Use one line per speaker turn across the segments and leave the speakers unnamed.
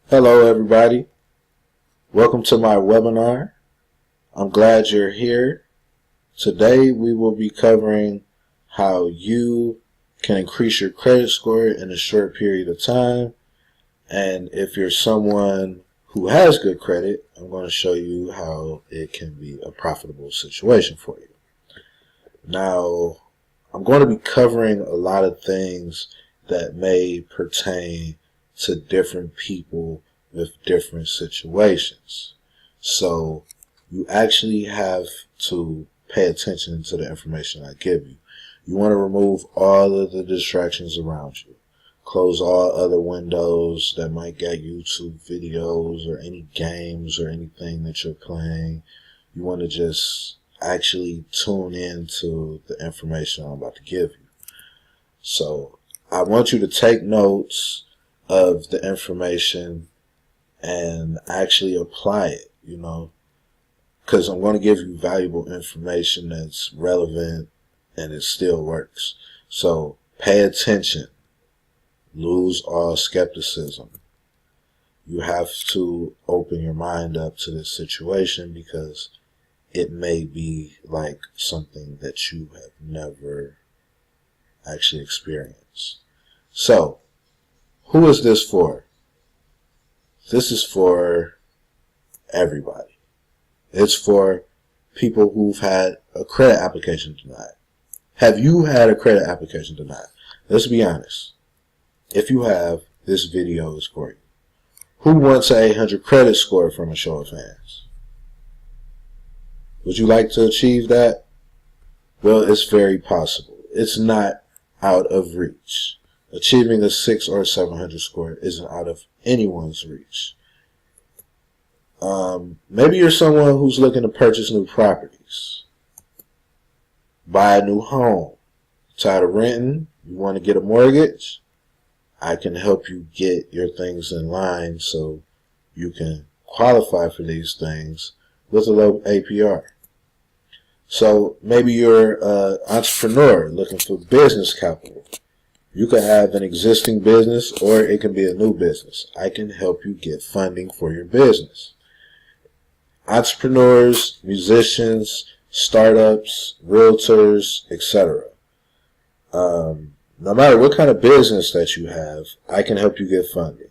Hello everybody, welcome to my webinar. I'm glad you're here. Today we will be covering how you can increase your credit score in a short period of time, and if you're someone who has good credit, I'm going to show you how it can be a profitable situation for you. Now, I'm going to be covering a lot of things that may pertain to different people with different situations. So you actually have to pay attention to the information I give you. You want to remove all of the distractions around you. Close all other windows that might get YouTube videos or any games or anything that you're playing. You want to just actually tune in to the information I'm about to give you. So I want you to take notes of the information and actually apply it, because I'm going to give you valuable information that's relevant and it still works. So pay attention. Lose all skepticism. You have to open your mind up to this situation because it may be like something that you have never actually experienced. So, who is this for? This is for everybody. It's for people who've had a credit application denied. Have you had a credit application denied? Let's be honest. If you have, this video is for you. Who wants an 800 credit score from a show of hands? Would you like to achieve that? Well, it's very possible. It's not out of reach. Achieving a 600 or 700 score isn't out of anyone's reach. Maybe you're someone who's looking to purchase new properties, buy a new home, tired of renting, you want to get a mortgage. I can help you get your things in line so you can qualify for these things with a low APR. So maybe you're an entrepreneur looking for business capital. You could have an existing business or it can be a new business. I can help you get funding for your business. Entrepreneurs, musicians, startups, realtors, etc. No matter what kind of business that you have, I can help you get funding.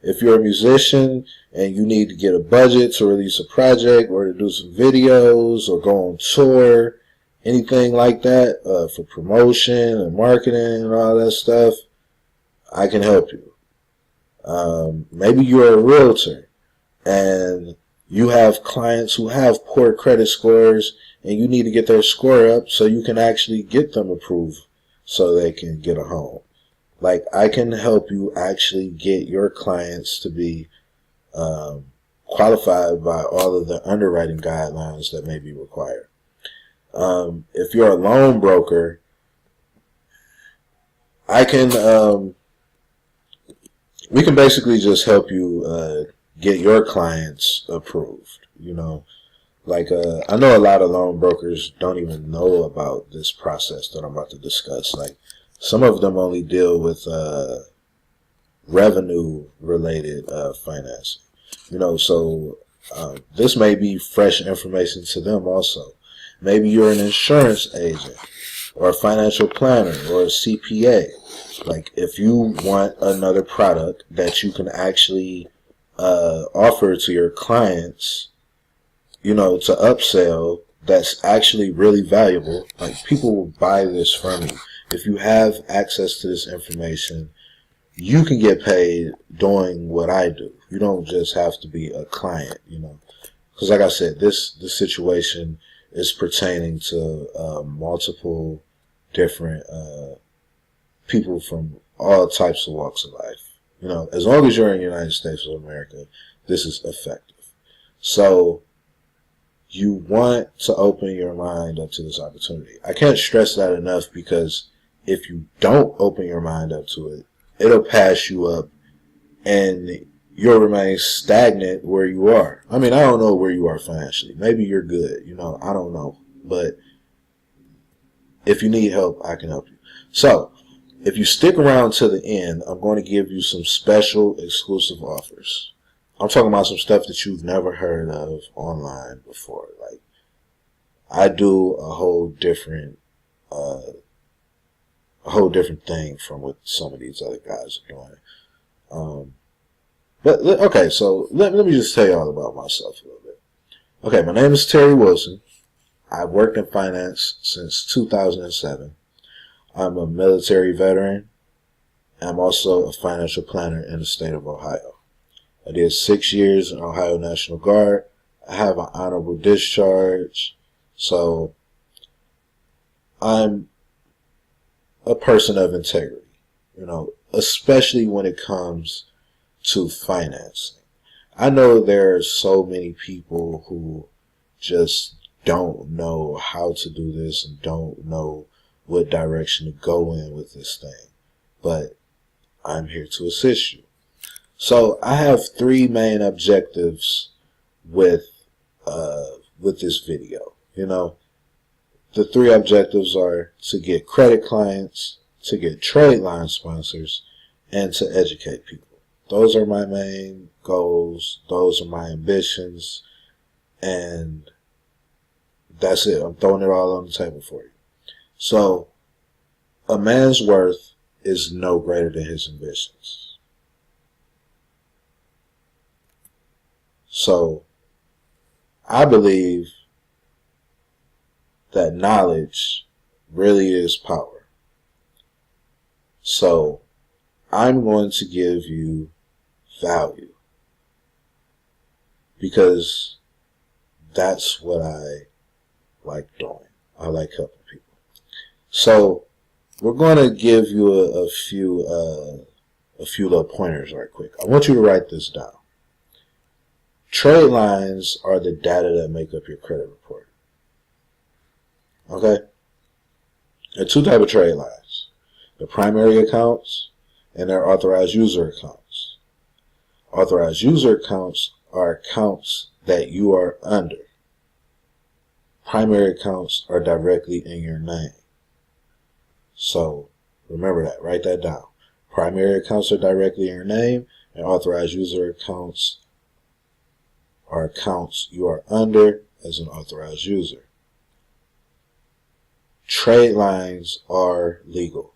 If you're a musician and you need to get a budget to release a project or to do some videos or go on tour, anything like that, for promotion and marketing and all that stuff, I can help you. Maybe you're a realtor and you have clients who have poor credit scores and you need to get their score up so you can actually get them approved so they can get a home. Like, I can help you actually get your clients to be qualified by all of the underwriting guidelines that may be required. If you're a loan broker, we can basically just help you get your clients approved. I know a lot of loan brokers don't even know about this process that I'm about to discuss. Like, some of them only deal with revenue related financing. So this may be fresh information to them also. Maybe you're an insurance agent or a financial planner or a CPA. Like, if you want another product that you can actually offer to your clients, to upsell, that's actually really valuable. Like, people will buy this from you. If you have access to this information, you can get paid doing what I do. You don't just have to be a client, because like I said, this situation is pertaining to multiple different people from all types of walks of life. As long as you're in the United States of America, this is effective. So you want to open your mind up to this opportunity. I can't stress that enough, because if you don't open your mind up to it, it'll pass you up and you'll remain stagnant where you are. I mean, I don't know where you are financially. Maybe you're good, I don't know. But if you need help, I can help you. So, if you stick around to the end, I'm going to give you some special exclusive offers. I'm talking about some stuff that you've never heard of online before. Like, I do a whole different thing from what some of these other guys are doing. But okay, so let me just tell you all about myself a little bit. Okay, my name is Terry Wilson. I've worked in finance since 2007. I'm a military veteran. I'm also a financial planner in the state of Ohio. I did 6 years in Ohio National Guard. I have an honorable discharge. So I'm a person of integrity, especially when it comes to financing. I know there are so many people who just don't know how to do this and don't know what direction to go in with this thing. But I'm here to assist you. So I have 3 main objectives with this video. The 3 objectives are to get credit clients, to get trade line sponsors, and to educate people. Those are my main goals. Those are my ambitions. And that's it. I'm throwing it all on the table for you. So, a man's worth is no greater than his ambitions. So, I believe that knowledge really is power. So, I'm going to give you value because that's what I like doing. I like helping people. So we're going to give you a few little pointers right quick. I want you to write this down. Trade lines are the data that make up your credit report. Okay? There are 2 types of trade lines. The primary accounts and their authorized user accounts. Authorized user accounts are accounts that you are under. Primary accounts are directly in your name. So remember that. Write that down. Primary accounts are directly in your name, and authorized user accounts are accounts you are under as an authorized user. Trade lines are legal.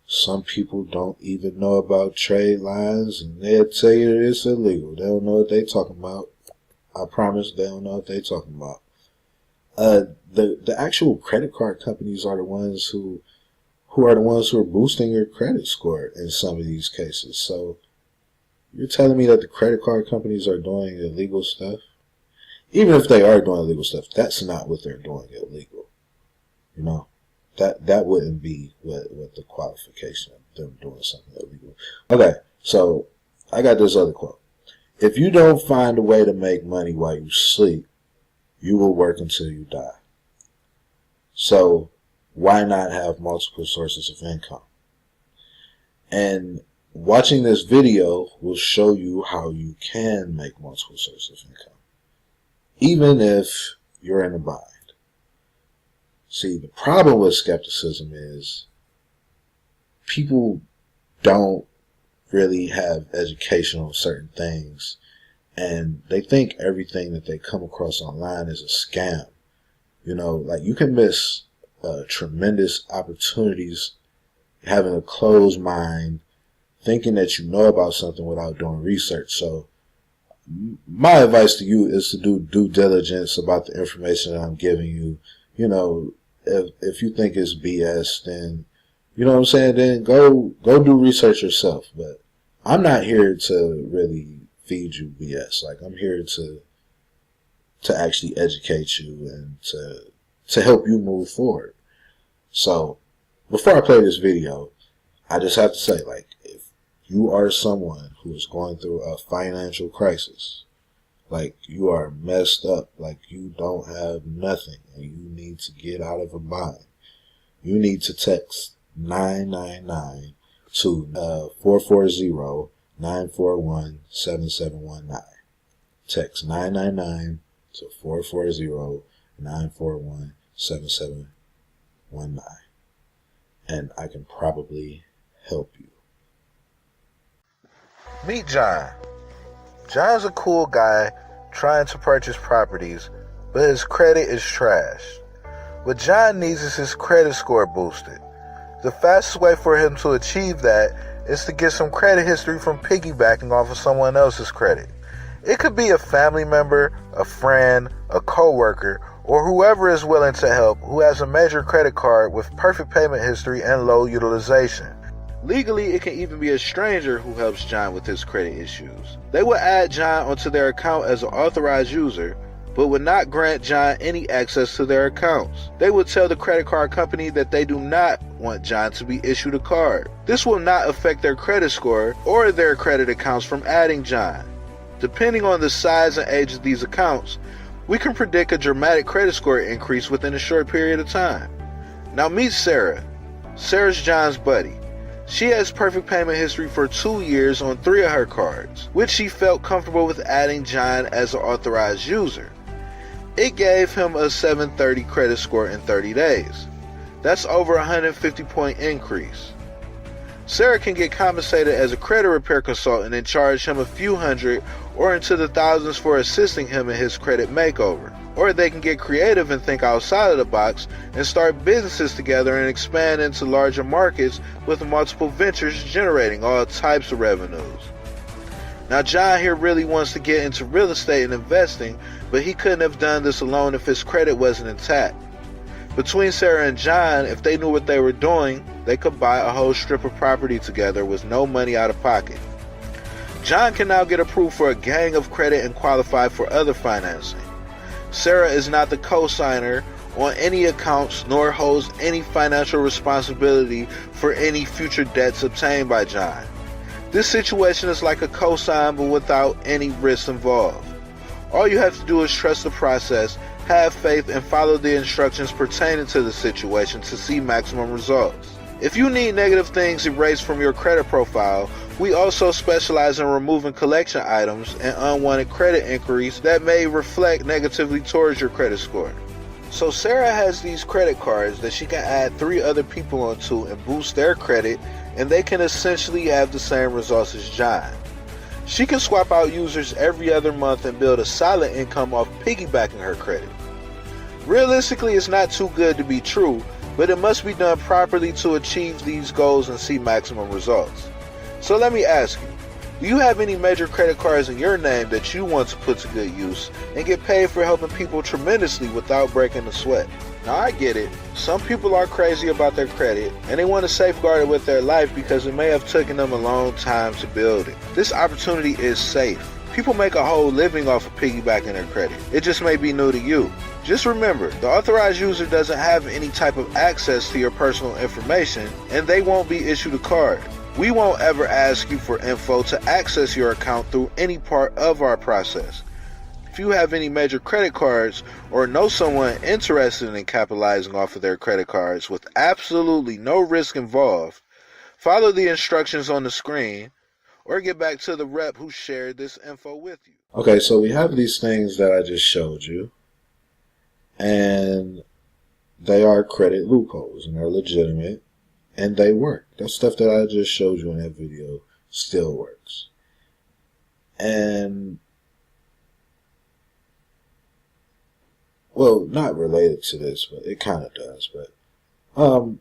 Some people don't even know about trade lines, and they'll tell you that it's illegal. They don't know what they're talking about. I promise they don't know what they're talking about. The actual credit card companies are the ones who are boosting your credit score in some of these cases. So you're telling me that the credit card companies are doing illegal stuff? Even if they are doing illegal stuff, that's not what they're doing illegal. That wouldn't be what the qualification of them doing something illegal. Okay, so I got this other quote. If you don't find a way to make money while you sleep, you will work until you die. So why not have multiple sources of income? And watching this video will show you how you can make multiple sources of income, even if you're in a bind. See, the problem with skepticism is people don't really have education on certain things, and they think everything that they come across online is a scam. Like, you can miss tremendous opportunities having a closed mind, thinking that you know about something without doing research. So my advice to you is to do due diligence about the information that I'm giving you. If you think it's BS, then, then go do research yourself. But I'm not here to really feed you BS. Like, I'm here to actually educate you and to help you move forward. So before I play this video, I just have to say, like, if you are someone who is going through a financial crisis, like, you are messed up, like you don't have nothing and you need to get out of a bind, you need to text 999 to 440-941-7719. Text 999 to 440-941-7719. And I can probably help you. Meet John. John's a cool guy trying to purchase properties, but his credit is trash. What John needs is his credit score boosted. The fastest way for him to achieve that is to get some credit history from piggybacking off of someone else's credit. It could be a family member, a friend, a coworker, or whoever is willing to help who has a major credit card with perfect payment history and low utilization. Legally, it can even be a stranger who helps John with his credit issues. They will add John onto their account as an authorized user, but would not grant John any access to their accounts. They would tell the credit card company that they do not want John to be issued a card. This will not affect their credit score or their credit accounts from adding John. Depending on the size and age of these accounts, we can predict a dramatic credit score increase within a short period of time. Now meet Sarah. Sarah's John's buddy. She has perfect payment history for 2 years on 3 of her cards, which she felt comfortable with adding John as an authorized user. It gave him a 730 credit score in 30 days. That's over a 150-point increase. Sarah can get compensated as a credit repair consultant and charge him a few hundred or into the thousands for assisting him in his credit makeover. Or they can get creative and think outside of the box and start businesses together and expand into larger markets with multiple ventures generating all types of revenues. Now John here really wants to get into real estate and investing, but he couldn't have done this alone if his credit wasn't intact. Between Sarah and John, if they knew what they were doing, they could buy a whole strip of property together with no money out of pocket. John can now get approved for a gang of credit and qualify for other financing. Sarah is not the co-signer on any accounts nor holds any financial responsibility for any future debts obtained by John. This situation is like a co-sign but without any risks involved. All you have to do is trust the process, have faith, and follow the instructions pertaining to the situation to see maximum results. If you need negative things erased from your credit profile, we also specialize in removing collection items and unwanted credit inquiries that may reflect negatively towards your credit score. So Sarah has these credit cards that she can add 3 other people onto and boost their credit, and they can essentially have the same results as John. She can swap out users every other month and build a solid income off piggybacking her credit. Realistically, it's not too good to be true, but it must be done properly to achieve these goals and see maximum results. So let me ask you, do you have any major credit cards in your name that you want to put to good use and get paid for helping people tremendously without breaking the sweat? Now I get it, some people are crazy about their credit and they want to safeguard it with their life because it may have taken them a long time to build it. This opportunity is safe. People make a whole living off of piggybacking their credit. It just may be new to you. Just remember, the authorized user doesn't have any type of access to your personal information and they won't be issued a card. We won't ever ask you for info to access your account through any part of our process. If you have any major credit cards or know someone interested in capitalizing off of their credit cards with absolutely no risk involved, follow the instructions on the screen or get back to the rep who shared this info with you. Okay, so we have these things that I just showed you, and they are credit loopholes and they're legitimate and they work. That stuff that I just showed you in that video still works. And well, not related to this, but it kind of does. But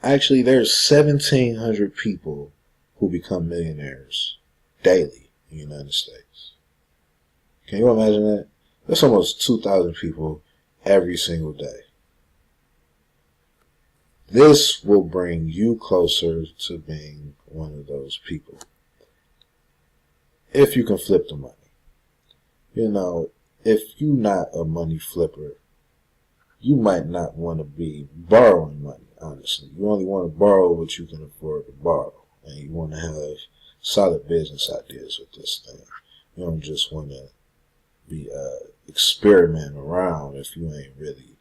actually, there's 1,700 people who become millionaires daily in the United States. Can you imagine that? That's almost 2,000 people every single day. This will bring you closer to being one of those people. If you can flip the money. You know, if you're not a money flipper, you might not want to be borrowing money, honestly. You only want to borrow what you can afford to borrow. And you want to have solid business ideas with this thing. You don't just want to be experimenting around if you ain't really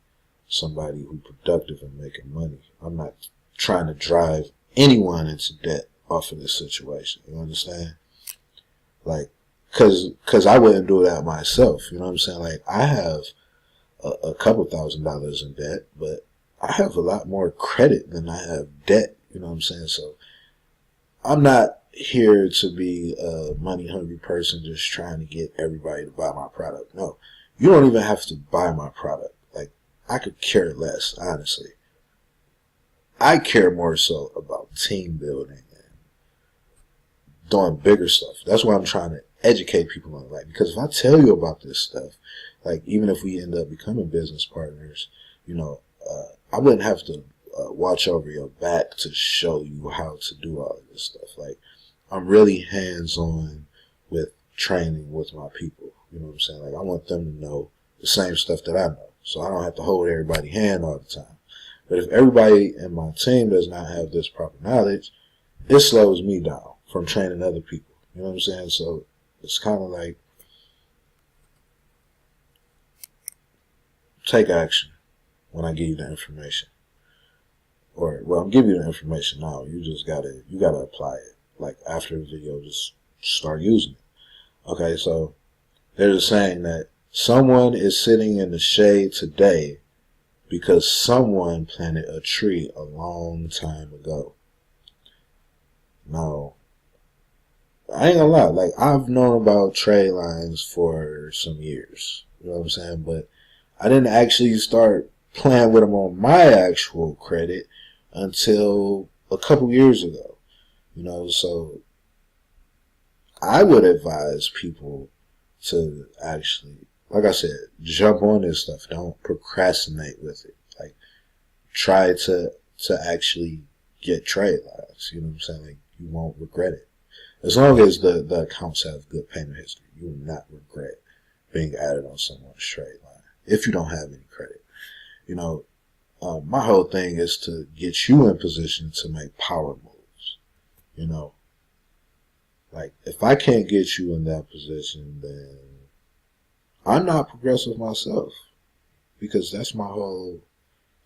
somebody who's productive and making money. I'm not trying to drive anyone into debt off of this situation. You understand? Like, cause I wouldn't do that myself. You know what I'm saying? Like, I have a couple $1,000s in debt, but I have a lot more credit than I have debt. You know what I'm saying? So I'm not here to be a money hungry person just trying to get everybody to buy my product. No, you don't even have to buy my product. Like, I could care less, honestly. I care more so about team building and doing bigger stuff. That's why I'm trying to educate people on, like, because if I tell you about this stuff, like, even if we end up becoming business partners, I wouldn't have to watch over your back to show you how to do all of this stuff. Like, I'm really hands-on with training with my people. You know what I'm saying? Like, I want them to know the same stuff that I know, so I don't have to hold everybody's hand all the time. But if everybody in my team does not have this proper knowledge, it slows me down from training other people. You know what I'm saying? So it's kind of like, take action when I give you the information. Or, well, I'm giving you the information now. You gotta apply it. Like, after the video, just start using it. Okay, so there's a saying that someone is sitting in the shade today because someone planted a tree a long time ago. Now, I ain't gonna lie, like, I've known about trade lines for some years. You know what I'm saying? But I didn't actually start playing with them on my actual credit until a couple years ago. So I would advise people to actually, like I said, jump on this stuff. Don't procrastinate with it. Like, try to actually get trade lines. You know what I'm saying? Like, you won't regret it. As long as the accounts have good payment history, you will not regret being added on someone's trade line if you don't have any credit. My whole thing is to get you in position to make power moves. Like, if I can't get you in that position, then I'm not progressive myself, because that's my whole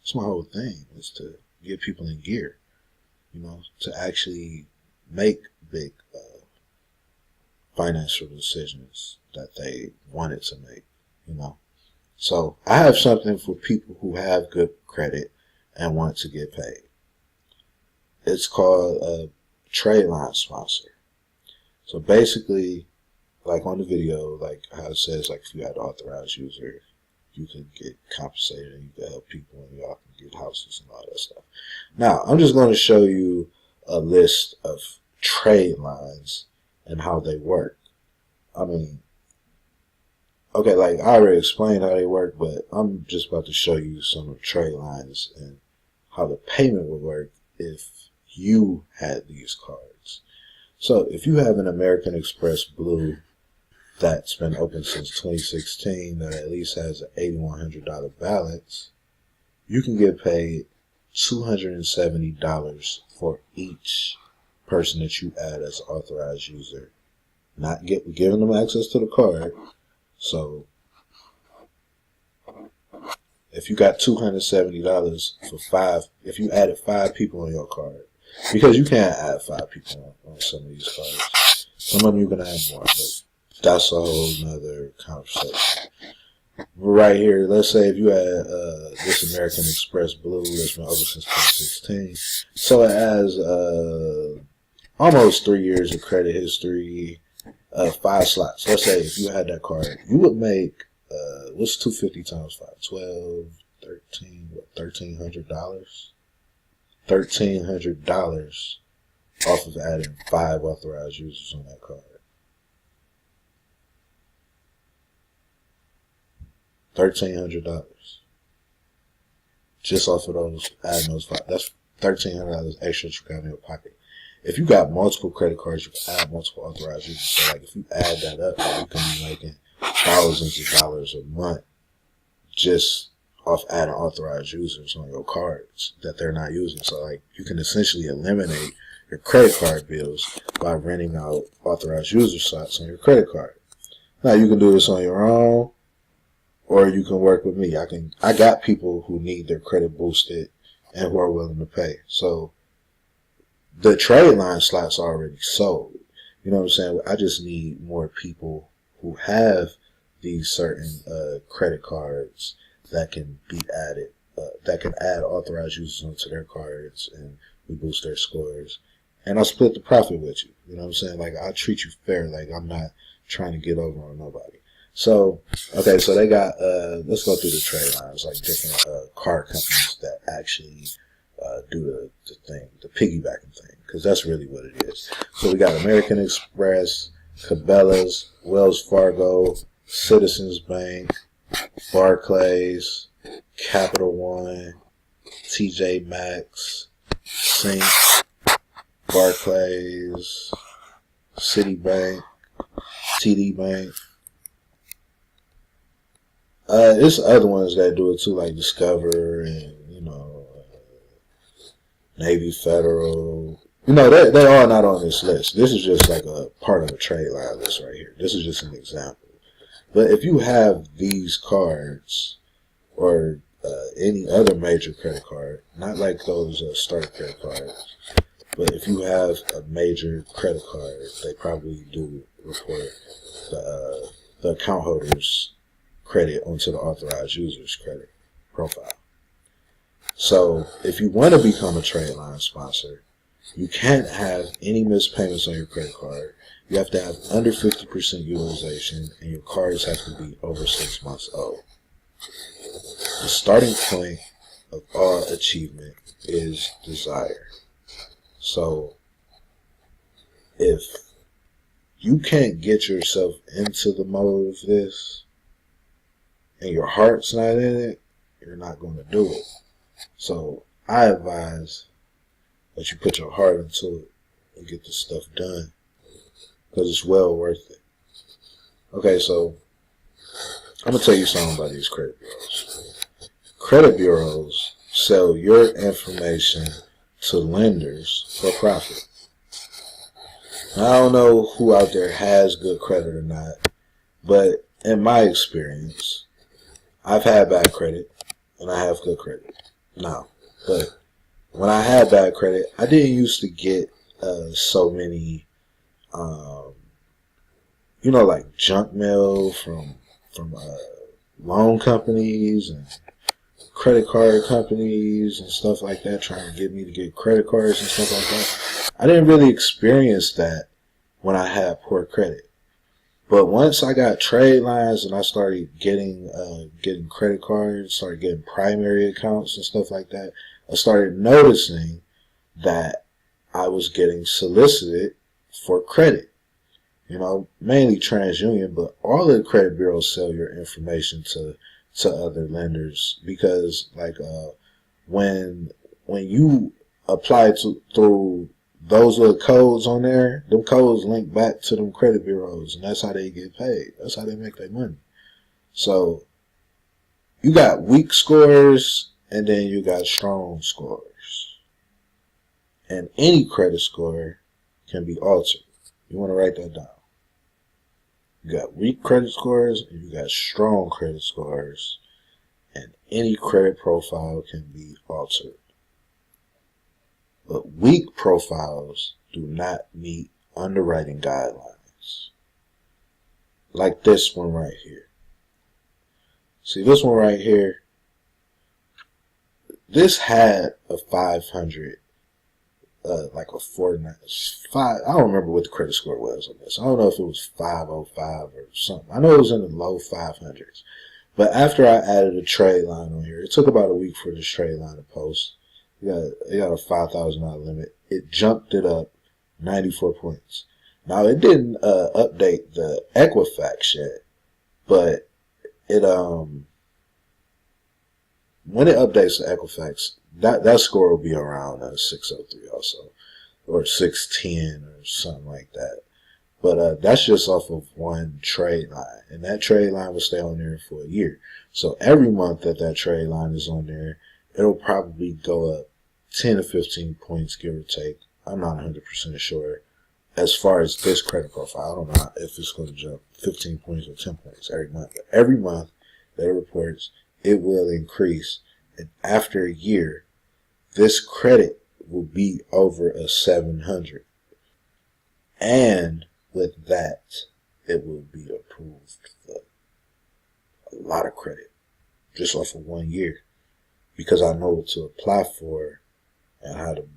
thing, is to get people in gear, to actually make big financial decisions that they wanted to make, So I have something for people who have good credit and want to get paid. It's called a trade line sponsor. So basically, like on the video, like how it says, like, if you had an authorized user, you could get compensated and you could help people and y'all can get houses and all that stuff. Now, I'm just going to show you a list of trade lines and how they work. I mean, okay, like, I already explained how they work, but I'm just about to show you some of the trade lines and how the payment would work if you had these cards. So if you have an American Express Blue that's been open since 2016 that at least has an $8,100 balance, you can get paid $270 for each person that you add as an authorized user. Not giving them access to the card. So if you got $270 for if you added 5 people on your card, because you can't add 5 people on some of these cards. Some of them you can add more, but that's a whole nother conversation. Right here, let's say if you had this American Express Blue that's been open since 2016, so it has almost 3 years of credit history, 5 slots. Let's say if you had that card, you would make what's 250 times 5? 12, 13, what, $1,300? $1,300 off of adding 5 authorized users on that card. $1,300 just off of adding those 5. That's $1,300 extra that you got in your pocket. If you got multiple credit cards, you can add multiple authorized users. So, like, if you add that up, you can be making thousands of dollars a month just off adding authorized users on your cards that they're not using. So, like, you can essentially eliminate your credit card bills by renting out authorized user slots on your credit card. Now, you can do this on your own, or you can work with me. I got people who need their credit boosted and who are willing to pay. So the trade line slots are already sold. You know what I'm saying? I just need more people who have these certain credit cards that can be added, that can add authorized users onto their cards, and we boost their scores. and I split the profit with you. You know what I'm saying? Like, I treat you fair. Like, I'm not trying to get over on nobody. So, okay, so they got, let's go through the trade lines, like different card companies that actually do the thing, the piggybacking thing, because that's really what it is. So we got American Express, Cabela's, Wells Fargo, Citizens Bank, Barclays, Capital One, TJ Maxx, Sync, Barclays, Citibank, TD Bank. There's other ones that do it too, like Discover and, Navy Federal. They're all not on this list. This is just like a part of a trade line list right here. This is just an example. But if you have these cards or any other major credit card, not like those starter credit cards, but if you have a major credit card, they probably do report the account holder's credit onto the authorized user's credit profile. So if you want to become a trade line sponsor, you can't have any missed payments on your credit card. You have to have under 50% utilization, and your cards have to be over 6 months old. The starting point of all achievement is desire. So if you can't get yourself into the mode of this, and your heart's not in it, you're not going to do it. So I advise that you put your heart into it and get this stuff done, because it's well worth it. Okay, so I'm going to tell you something about these credit bureaus. Credit bureaus sell your information to lenders for profit. Now, I don't know who out there has good credit or not, but in my experience, I've had bad credit and I have good credit now. But when I had bad credit, I didn't used to get so many, like junk mail from loan companies and credit card companies and stuff like that, trying to get me to get credit cards and stuff like that. I didn't really experience that when I had poor credit. But once I got trade lines and I started getting credit cards, started getting primary accounts and stuff like that, I started noticing that I was getting solicited for credit. Mainly TransUnion, but all of the credit bureaus sell your information to other lenders, because when you apply through those little codes on there, them codes link back to them credit bureaus, and that's how they get paid. That's how they make their money. So you got weak scores, and then you got strong scores. And any credit score can be altered. You want to write that down. You got weak credit scores, and you got strong credit scores, and any credit profile can be altered. But weak profiles do not meet underwriting guidelines. Like this one right here. See, this one right here, this had a 500, like a 495. I don't remember what the credit score was on this. I don't know if it was 505 or something. I know it was in the low 500s. But after I added a trade line on here, it took about a week for this trade line to post. You got a $5,000 limit. It jumped it up 94 points. Now, it didn't update the Equifax yet, but it when it updates the Equifax, that score will be around 603 also, or 610 or something like that. But that's just off of one trade line, and that trade line will stay on there for a year. So every month that trade line is on there, it'll probably go up 10 to 15 points, give or take. I'm not 100% sure as far as this credit profile. I don't know if it's going to jump 15 points or 10 points every month. But every month that it reports, it will increase. And after a year, this credit will be over a 700. And with that, it will be approved for a lot of credit just off of 1 year, because I know what to apply for and how to,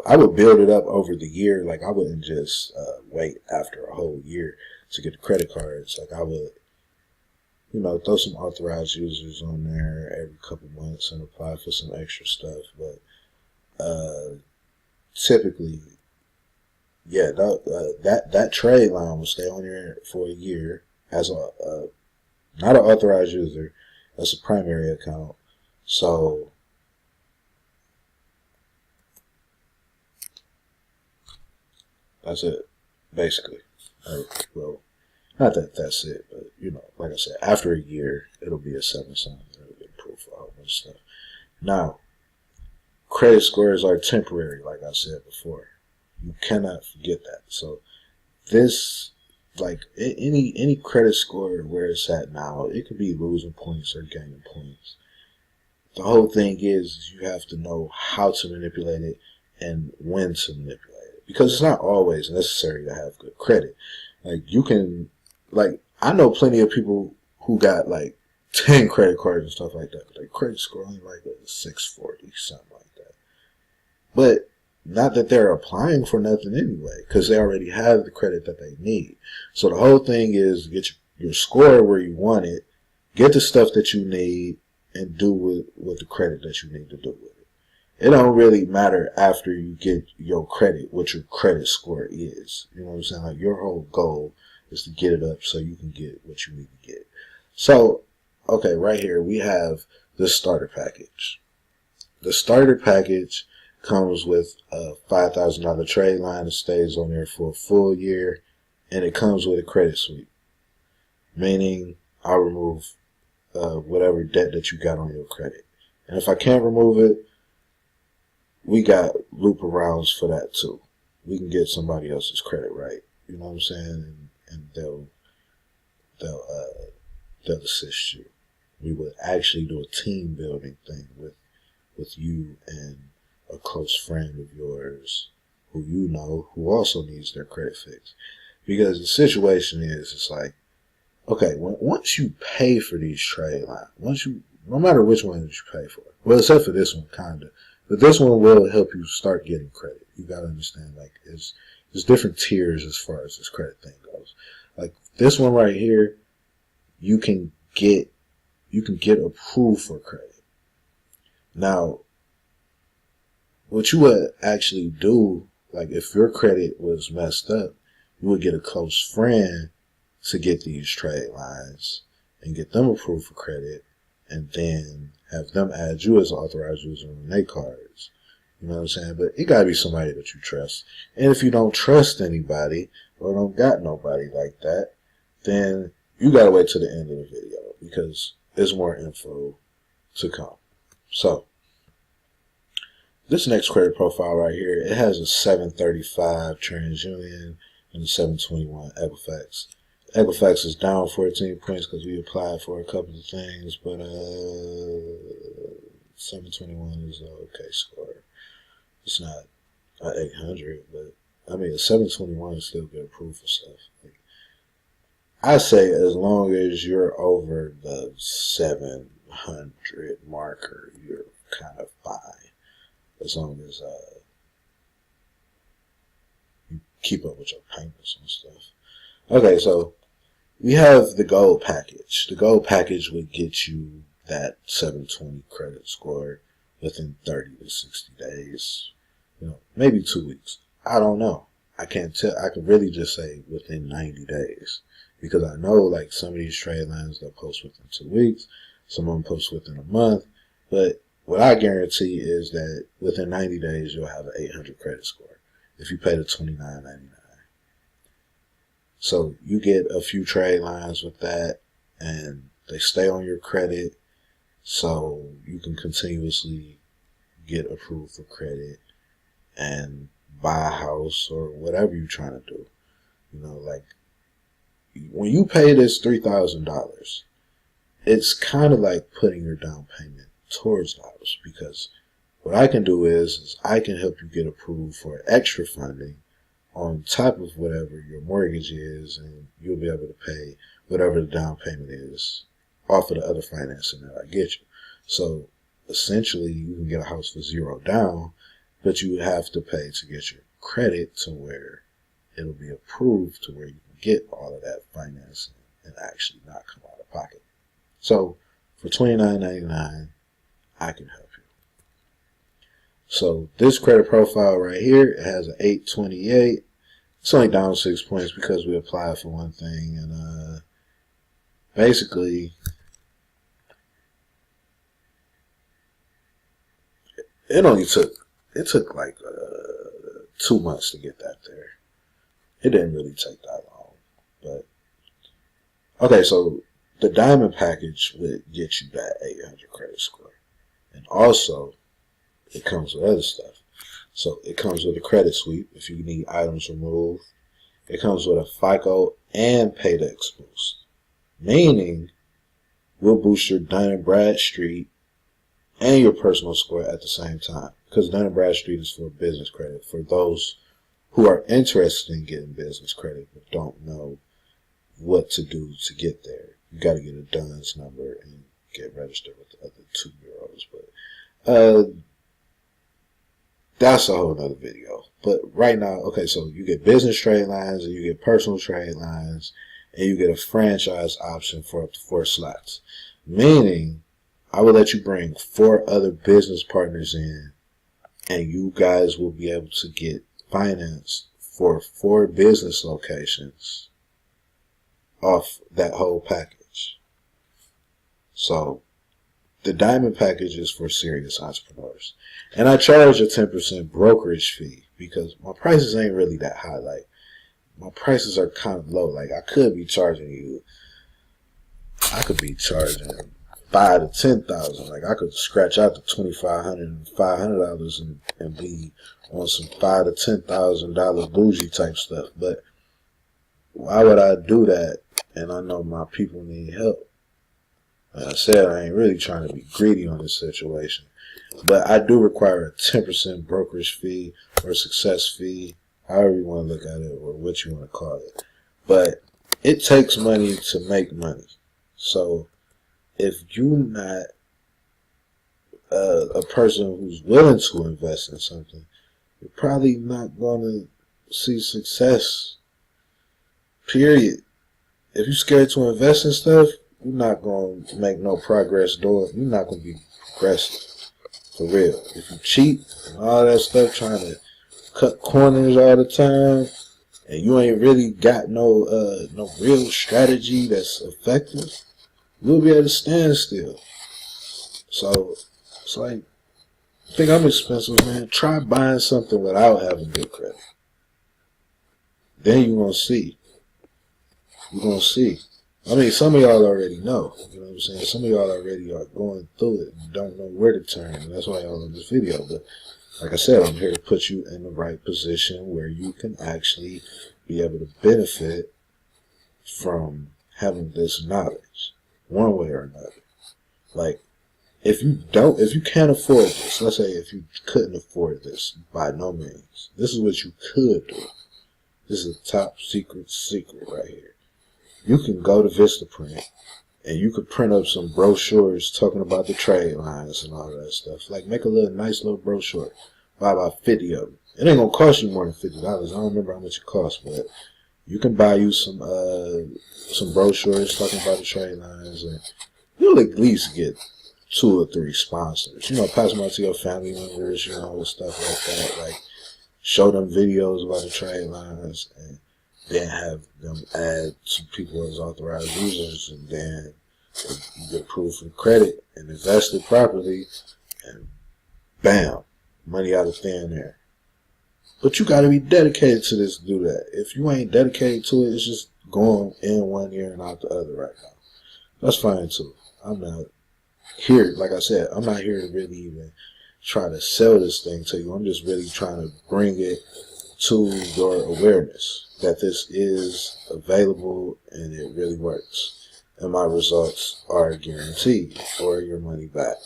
I would build it up over the year. Like, I wouldn't just wait after a whole year to get the credit cards. Like, I would, throw some authorized users on there every couple months and apply for some extra stuff. But typically, yeah, that trade line will stay on there for a year as not an authorized user, as a primary account. So that's it, basically. Well, not that that's it, but like I said, after a year, it'll be a 7 something. It'll get approved for a whole bunch of stuff. Now, credit scores are temporary, like I said before. You cannot forget that. So this, like any credit score where it's at now, it could be losing points or gaining points. The whole thing is you have to know how to manipulate it and when to manipulate it, because it's not always necessary to have good credit. Like, you can, like, I know plenty of people who got like 10 credit cards and stuff like that, but their credit score only like a 640, something like that. But not that they're applying for nothing anyway, because they already have the credit that they need. So the whole thing is get your score where you want it, get the stuff that you need, and do with the credit that you need to do with it. It don't really matter after you get your credit what your credit score is. You know what I'm saying? Like, your whole goal is to get it up so you can get what you need to get. So, okay, right here we have the starter package. The starter package comes with a $5,000 trade line that stays on there for a full year, and it comes with a credit sweep, meaning I'll remove whatever debt that you got on your credit. And if I can't remove it, we got loop arounds for that too. We can get somebody else's credit right. You know what I'm saying? And they'll assist you. We would actually do a team building thing with you and a close friend of yours who who also needs their credit fixed. Because the situation is, it's like, okay, once you pay for these trade lines, no matter which one that you pay for, well, except for this one, kinda, but this one will help you start getting credit. You gotta understand, like, there's different tiers as far as this credit thing goes. Like, this one right here, you can get approved for credit. Now, what you would actually do, like, if your credit was messed up, you would get a close friend to get these trade lines and get them approved for credit, and then have them add you as an authorized user on their cards. You know what I'm saying? But it gotta be somebody that you trust. And if you don't trust anybody, or don't got nobody like that, then you gotta wait to the end of the video, because there's more info to come. So, this next credit profile right here, it has a 735 TransUnion and a 721 Equifax. Equifax is down 14 points because we applied for a couple of things, but 721 is an okay score. It's not an 800, but I mean, a 721 is still good proof for stuff. Like, I say as long as you're over the 700 marker, you're kind of fine. As long as you keep up with your payments and stuff. Okay, so we have the gold package. The gold package would get you that 720 credit score within 30 to 60 days. Maybe 2 weeks. I don't know. I can't tell. I can really just say within 90 days. Because I know, like, some of these trade lines, they'll post within 2 weeks. Some of them post within a month. But what I guarantee is that within 90 days, you'll have an 800 credit score if you pay the $29.99. So you get a few trade lines with that, and they stay on your credit, so you can continuously get approved for credit and buy a house or whatever you're trying to do. Like, when you pay this $3,000, it's kind of like putting your down payment towards the house, because what I can do is I can help you get approved for extra funding on top of whatever your mortgage is, and you'll be able to pay whatever the down payment is off of the other financing that I get you. So essentially, you can get a house for $0 down, but you have to pay to get your credit to where it'll be approved to where you can get all of that financing and actually not come out of pocket. So for $29.99, I can help you. So this credit profile right here, it has an 828. It's only down 6 points because we applied for one thing, and basically it took like 2 months to get that there. It didn't really take that long, but okay. So the diamond package would get you that 800 credit score, and also it comes with other stuff. So it comes with a credit sweep if you need items removed. It comes with a FICO and Paydex boost, meaning we'll boost your Dun & Bradstreet and your personal score at the same time. Because Dun & Bradstreet is for business credit, for those who are interested in getting business credit but don't know what to do to get there. You got to get a DUNS number and get registered with the other 2 bureaus. But that's a whole nother video. But right now, okay, so you get business trade lines and you get personal trade lines and you get a franchise option for up to 4 slots. Meaning, I will let you bring 4 other business partners in and you guys will be able to get financed for 4 business locations off that whole package. So the diamond package is for serious entrepreneurs. And I charge a 10% brokerage fee because my prices ain't really that high. Like, my prices are kind of low. Like, I could be charging $5,000 to $10,000. Like, I could scratch out the $2,500 and $500 and be on some $5,000 to $10,000 bougie type stuff. But why would I do that? And I know my people need help. Like I said, I ain't really trying to be greedy on this situation. But I do require a 10% brokerage fee or success fee, however you want to look at it or what you want to call it. But it takes money to make money. So if you're not a person who's willing to invest in something, you're probably not going to see success, period. If you're scared to invest in stuff, you're not going to make no progress doing it. You're not going to be progressive. For real. If you cheat and all that stuff, trying to cut corners all the time, and you ain't really got no real strategy that's effective, you'll be able to stand still. So, it's like, I think I'm expensive, man. Try buying something without having good credit. Then you're going to see. You're going to see. I mean, some of y'all already know. You know what I'm saying? Some of y'all already are going through it and don't know where to turn. And that's why y'all in this video. But like I said, I'm here to put you in the right position where you can actually be able to benefit from having this knowledge one way or another. Like, if you can't afford this, let's say if you couldn't afford this by no means, this is what you could do. This is a top secret right here. You can go to Vistaprint and you could print up some brochures talking about the trade lines and all that stuff. Like, make a nice little brochure. Buy about 50 of them. It ain't gonna cost you more than $50. I don't remember how much it costs, but you can buy you some brochures talking about the trade lines, and you'll at least get 2 or 3 sponsors. You know, pass them out to your family members, you know, stuff like that. Like, show them videos about the trade lines, and then have them add some people as authorized users, and then you get proof of credit and invest it properly, and bam, money out of thin air. But you got to be dedicated to this to do that. If you ain't dedicated to it, it's just going in one ear and out the other right now. That's fine too. I'm not here, like I said, I'm not here to really even try to sell this thing to you. I'm just really trying to bring it to your awareness that this is available and it really works. And my results are guaranteed or your money back.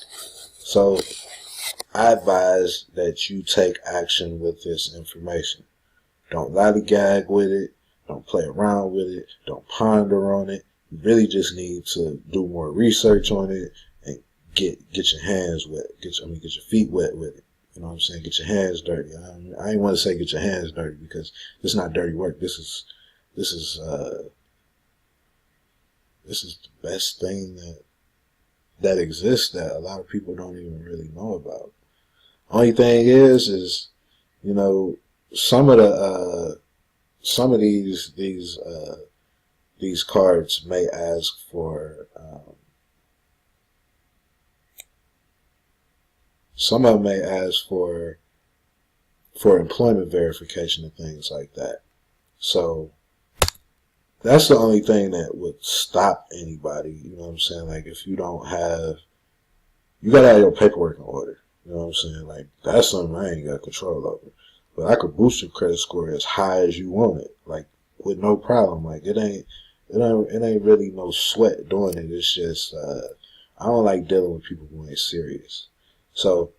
So I advise that you take action with this information. Don't lollygag with it. Don't play around with it. Don't ponder on it. You really just need to do more research on it and get your hands wet. Get your feet wet with it. You know what I'm saying? Get your hands dirty. I ain't want to say get your hands dirty because it's not dirty work. This is the best thing that exists that a lot of people don't even really know about. Only thing is you know, some of these cards may ask for some of them may ask for employment verification and things like that. So that's the only thing that would stop anybody. You know what I'm saying? Like if you don't have, you gotta have your paperwork in order. You know what I'm saying? Like that's something I ain't got control over. But I could boost your credit score as high as you want it, like with no problem. Like it ain't really no sweat doing it. It's just I don't like dealing with people who ain't serious. So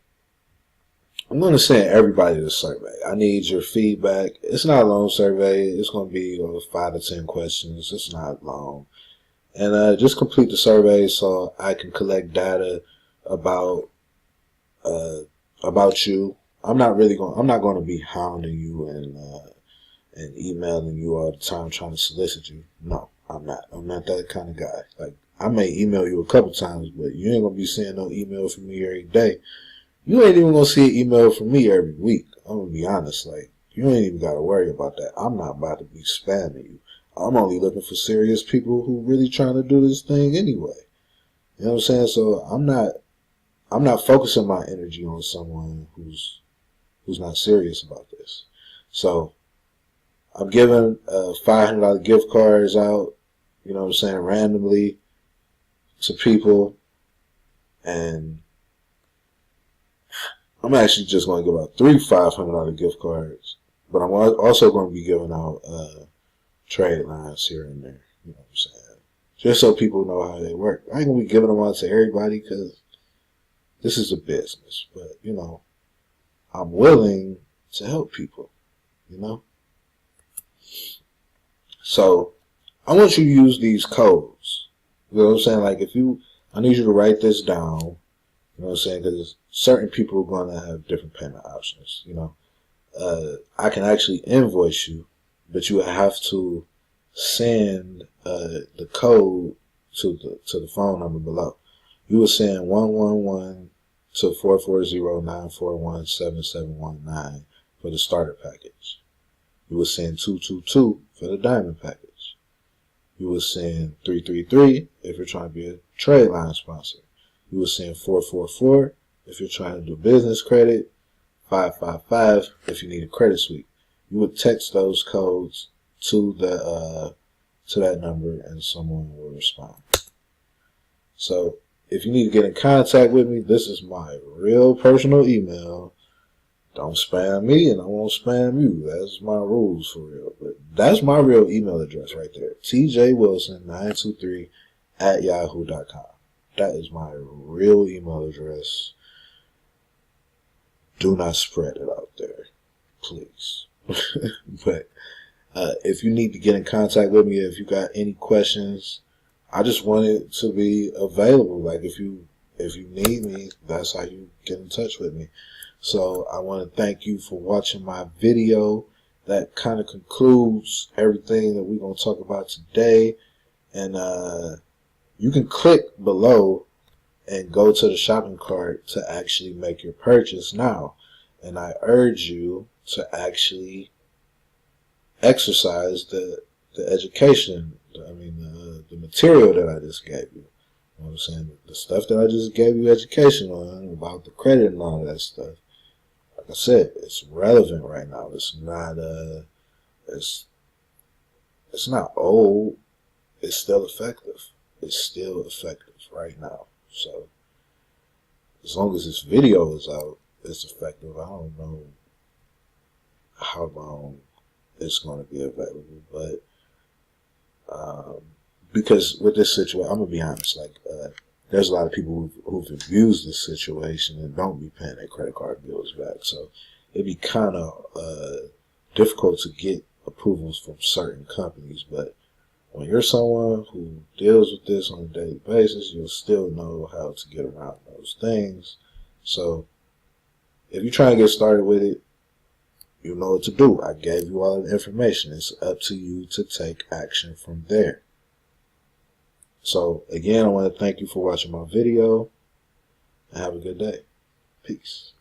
I'm going to send everybody the survey. I need your feedback. It's not a long survey. It's going to be 5 to 10 questions. It's not long. And just complete the survey so I can collect data about you. I'm not going to be hounding you and emailing you all the time trying to solicit you. No, I'm not. I'm not that kind of guy. Like I may email you a couple times, but you ain't going to be seeing no email from me every day. You ain't even gonna see an email from me every week. I'm gonna be honest. Like, you ain't even gotta worry about that. I'm not about to be spamming you. I'm only looking for serious people who really trying to do this thing anyway. You know what I'm saying? So I'm not focusing my energy on someone who's not serious about this. So I'm giving $500 gift cards out, you know what I'm saying, randomly to people, and I'm actually just going to give out 3 $500 gift cards, but I'm also going to be giving out trade lines here and there. You know what I'm saying? Just so people know how they work. I ain't going to be giving them out to everybody because this is a business. But, you know, I'm willing to help people, you know? So I want you to use these codes. You know what I'm saying? Like I need you to write this down. You know what I'm saying? Because certain people are going to have different payment options. You know, I can actually invoice you, but you have to send the code to the phone number below. You will send 111 to 440-941-7719 for the starter package. You will send 222 for the diamond package. You will send 333 if you're trying to be a trade line sponsor. You will send 444 if you're trying to do business credit, 555 if you need a credit suite. You would text those codes to that number and someone will respond. So if you need to get in contact with me, this is my real personal email. Don't spam me and I won't spam you. That's my rules for real. But that's my real email address right there. tjwilson923@yahoo.com. That is my real email address. Do not spread it out there, please. But if you need to get in contact with me, if you got any questions, I just want it to be available. Like if you need me, that's how you get in touch with me. So I want to thank you for watching my video. That kind of concludes everything that we're going to talk about today. And you can click below and go to the shopping cart to actually make your purchase now. And I urge you to actually exercise the education, the material that I just gave you. You know what I'm saying? The stuff that I just gave you education on about the credit and all that stuff. Like I said, it's relevant right now. It's not it's not old. It's still effective. It's still effective right now. So as long as this video is out, it's effective. I don't know how long it's going to be available, but because with this situation, I'm gonna be honest. Like, there's a lot of people who've abused this situation and don't be paying their credit card bills back. So it'd be kind of difficult to get approvals from certain companies. But when you're someone who deals with this on a daily basis, you'll still know how to get around those things. So if you're trying to get started with it, you know what to do. I gave you all the information. It's up to you to take action from there. So again, I want to thank you for watching my video and have a good day. Peace.